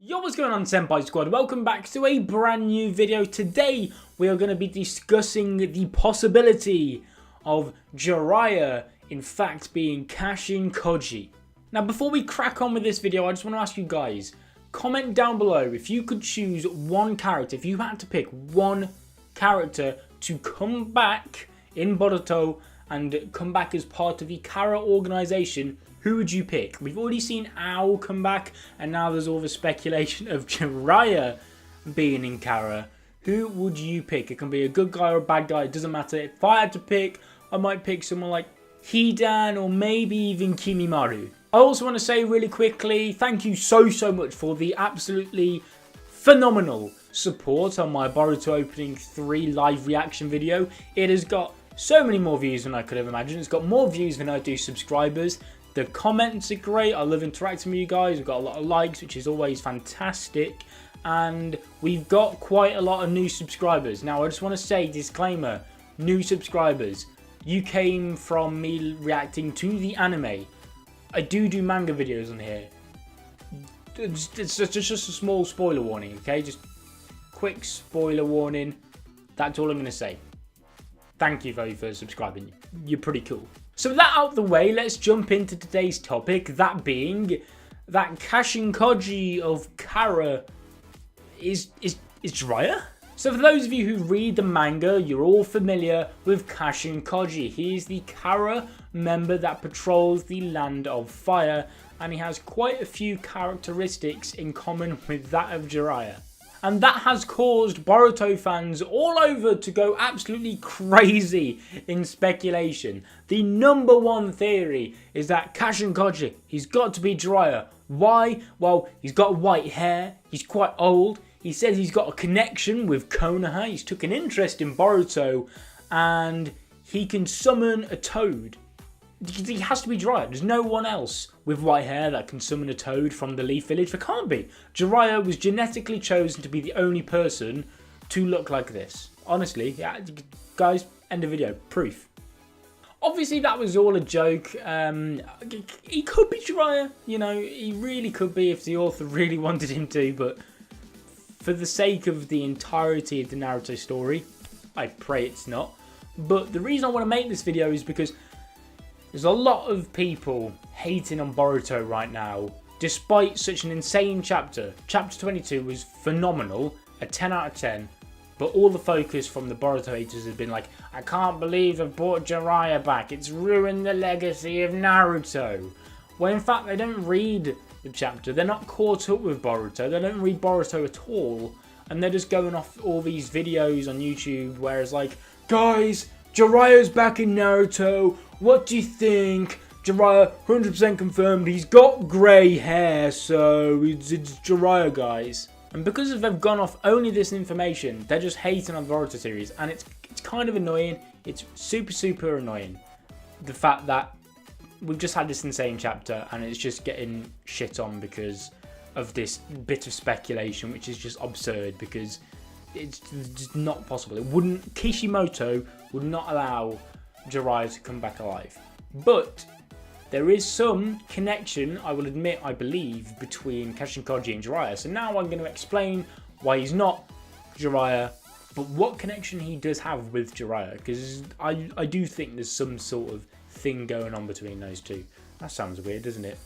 Yo, what's going on, Senpai Squad? Welcome back to a brand new video. Today we are going to be discussing the possibility of Jiraiya in fact being Kashin Koji. Now before we crack on with this video, I just want to ask you guys, comment down below if you could choose one character, if you had to pick one character to come back in Boruto and come back as part of the Kara organization, who would you pick? We've already seen Ao come back, and now there's all the speculation of Jiraiya being in Kara. Who would you pick? It can be a good guy or a bad guy, it doesn't matter. If I had to pick, I might pick someone like Hidan or maybe even Kimimaru. I also want to say really quickly, thank you so much for the absolutely phenomenal support on my Boruto Opening 3 live reaction video. It has got so many more views than I could have imagined. It's got more views than I do subscribers. The comments are great. I love interacting with you guys. We've got a lot of likes, which is always fantastic. And we've got quite a lot of new subscribers. Now, I just want to say, disclaimer, new subscribers. You came from me reacting to the anime. I do manga videos on here. It's just a small spoiler warning, okay? Just quick spoiler warning. That's all I'm going to say. Thank you for subscribing. You're pretty cool. So with that out of the way, let's jump into today's topic, that being that Kashin Koji of Kara is Jiraiya? So for those of you who read the manga, you're all familiar with Kashin Koji. He is the Kara member that patrols the Land of Fire, and he has quite a few characteristics in common with that of Jiraiya. And that has caused Boruto fans all over to go absolutely crazy in speculation. The number one theory is that Kashin Koji, he's got to be Jiraiya. Why? Well, he's got white hair, he's quite old, he says he's got a connection with Konoha, he's took an interest in Boruto, and he can summon a toad. He has to be Jiraiya. There's no one else with white hair that can summon a toad from the Leaf Village. There can't be. Jiraiya was genetically chosen to be the only person to look like this. Honestly, yeah, guys, end of video. Proof. Obviously, that was all a joke. He could be Jiraiya. You know, he really could be if the author really wanted him to. But for the sake of the entirety of the Naruto story, I pray it's not. But the reason I want to make this video is because there's a lot of people hating on Boruto right now, despite such an insane chapter. Chapter 22 was phenomenal, a 10 out of 10, but all the focus from the Boruto haters has been like, I can't believe they've brought Jiraiya back, it's ruined the legacy of Naruto. Well, in fact, they don't read the chapter, they're not caught up with Boruto, they don't read Boruto at all, and they're just going off all these videos on YouTube where it's like, guys, Jiraiya's back in Naruto, what do you think? Jiraiya, 100% confirmed, he's got grey hair, so it's Jiraiya, guys. And because they've gone off only this information, they're just hating on the Boruto series, and it's kind of annoying. It's super annoying. The fact that we've just had this insane chapter, and it's just getting shit on because of this bit of speculation, which is just absurd, because it's just not possible. Kishimoto would not allow Jiraiya to come back alive. But there is some connection, I will admit, I believe, between Kashin Koji and Jiraiya. So now I'm going to explain why he's not Jiraiya, but what connection he does have with Jiraiya, because I do think there's some sort of thing going on between those two. That sounds weird, doesn't it?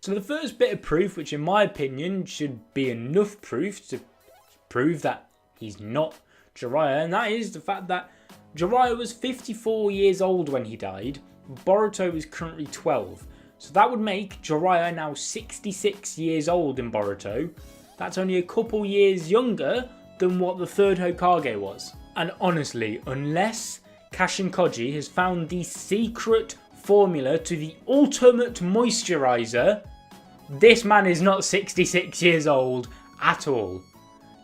So the first bit of proof, which in my opinion should be enough proof to prove that he's not Jiraiya, and that is the fact that Jiraiya was 54 years old when he died. Boruto is currently 12. So that would make Jiraiya now 66 years old in Boruto. That's only a couple years younger than what the third Hokage was. And honestly, unless Kashin Koji has found the secret formula to the ultimate moisturizer, this man is not 66 years old at all.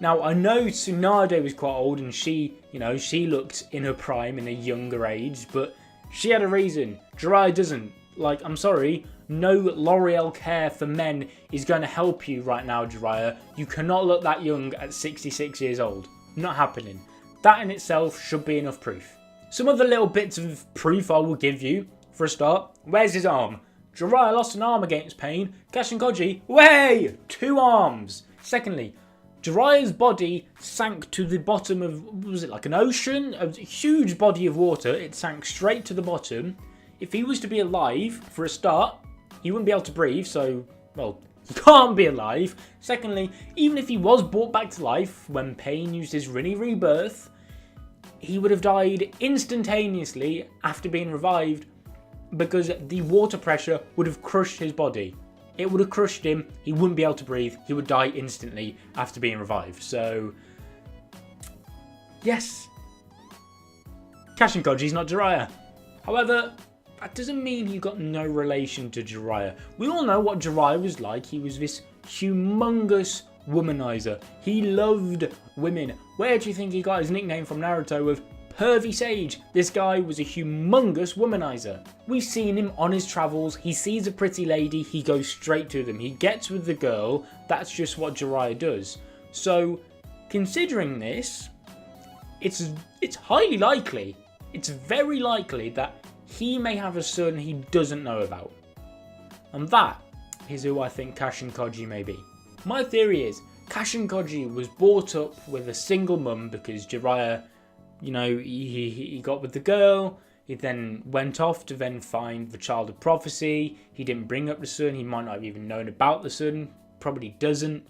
Now, I know Tsunade was quite old and she looked in her prime in a younger age, but she had a reason. Jiraiya doesn't. Like, I'm sorry, no L'Oreal care for men is going to help you right now, Jiraiya. You cannot look that young at 66 years old. Not happening. That in itself should be enough proof. Some other little bits of proof I will give you. For a start, where's his arm? Jiraiya lost an arm against Pain. Kashin Koji, way! 2 arms. Secondly, Jiraiya's body sank to the bottom of, was it like an ocean? A huge body of water. It sank straight to the bottom. If he was to be alive, for a start, he wouldn't be able to breathe, so, well, he can't be alive. Secondly, even if he was brought back to life when Pain used his Rinny rebirth, he would have died instantaneously after being revived because the water pressure would have crushed his body. It would have crushed him, he wouldn't be able to breathe, he would die instantly after being revived. So, yes, Kashin Koji's not Jiraiya. However, that doesn't mean he got no relation to Jiraiya. We all know what Jiraiya was like. He was this humongous womanizer. He loved women. Where do you think he got his nickname from Naruto of Pervy Sage? This guy was a humongous womanizer. We've seen him on his travels. He sees a pretty lady, he goes straight to them. He gets with the girl. That's just what Jiraiya does. So, considering this, it's highly likely, it's very likely that he may have a son he doesn't know about. And that is who I think Kashin Koji may be. My theory is Kashin Koji was brought up with a single mum because Jiraiya, you know, he got with the girl. He then went off to then find the child of prophecy. He didn't bring up the son. He might not have even known about the son. Probably doesn't.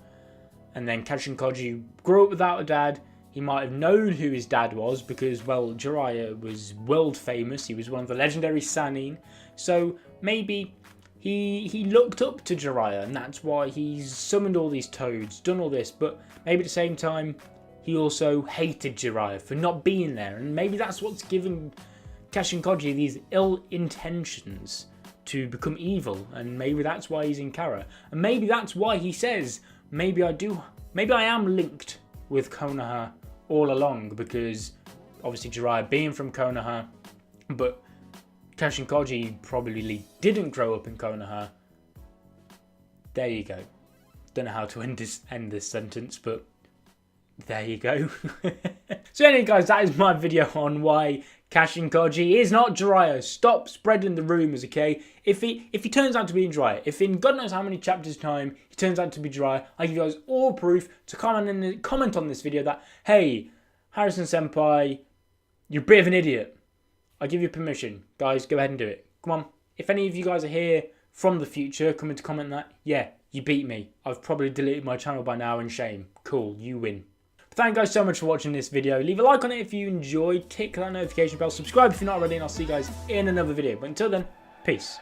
And then Kashin Koji grew up without a dad. He might have known who his dad was because, well, Jiraiya was world famous. He was one of the legendary Sannin. So maybe he looked up to Jiraiya and that's why he's summoned all these toads, done all this. But maybe at the same time, he also hated Jiraiya for not being there. And maybe that's what's given Kashin Koji these ill intentions to become evil. And maybe that's why he's in Kara. And maybe that's why he says, maybe I am linked with Konoha all along, because obviously Jiraiya being from Konoha, but Kashin Koji probably didn't grow up in Konoha. There you go. Don't know how to end this sentence, but there you go. So anyway guys, that is my video on why Kashin Koji is not Jiraiya. Stop spreading the rumours, okay? If he turns out to be Jiraiya, if in God knows how many chapters time he turns out to be Jiraiya, I give you guys all proof to comment on this video that, hey, Harrison Senpai, you're a bit of an idiot. I give you permission. Guys, go ahead and do it. Come on. If any of you guys are here from the future coming to comment that, yeah, you beat me. I've probably deleted my channel by now in shame. Cool, you win. Thank you guys so much for watching this video. Leave a like on it if you enjoyed. Tick that notification bell. Subscribe if you're not already. And I'll see you guys in another video. But until then, peace.